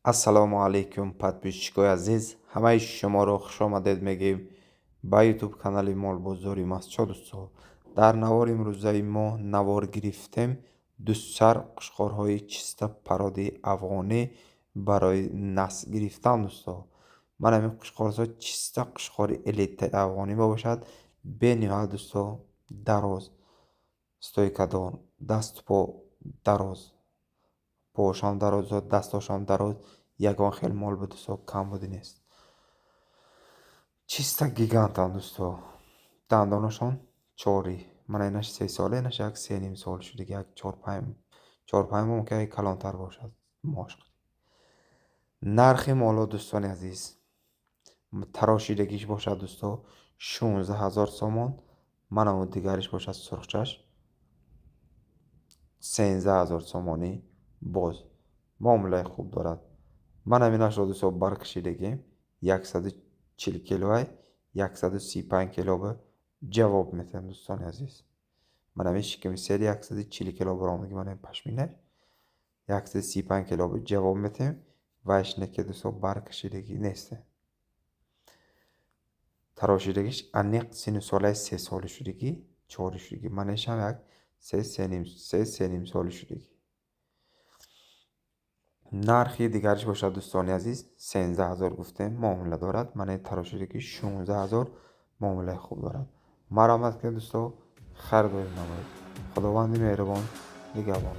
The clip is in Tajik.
ассалому алайкум подписчикои азиз, ҳамаи шуморо хушомадед мегӯем ба ютуб канали молбоздори Масчод дӯсто. Дар навори имрӯзаи мо навор гирифтем дусар қушқорҳои чиста пароди афғонӣ барои насл гирифтан дӯсто. Ман ҳамин қушқорҳо чиста қушқори элитаи афғонӣ мебошад, бениҳоят дӯсто дароз, стойкадор, дасту по дароз, поҳошам дароз, дастошам дароз, ягон хел мол ба дӯсто камбудӣ нест. Чиста гигантан дӯсто. Дандонашон чори. Ман инаш 3 сола, инаш як 3.5 сол шудагӣ, як 4-5 мумкин ки калонтар бошад мош. Нархи моло дӯстони азиз, тарошидагиш бошад дӯсто 16000 сомон. Манаму дигариш бошад сурхчаш 13000 сомонӣ. боз муомилаи хуб дорад. Ман ҳаминашро дӯсто баркашидагим 140 килоай 135 кило ҷавоб метем дӯстони азиз. Ман ҳамин шикми сери 140 кило баромадагӣ, ман ҳамин пашминаш 135 кило ҷавоб метем ва ишне ки дӯсто баркашидагӣ нестем. Тарошидагиш аниқ сину солаи 3 соли шудагӣ, 4 шудагӣ. Ман ишам як 3-3.5 соли шудагӣ. нархи дигариш бошад дӯстони азиз 13000 гуфтем, муомила дорад. Ман тарошидагӣ 16000 муомилаи хуб дорад. марҳамат кунед дӯсто, харидорӣ намоед. худованди меҳрубон нигоҳбон.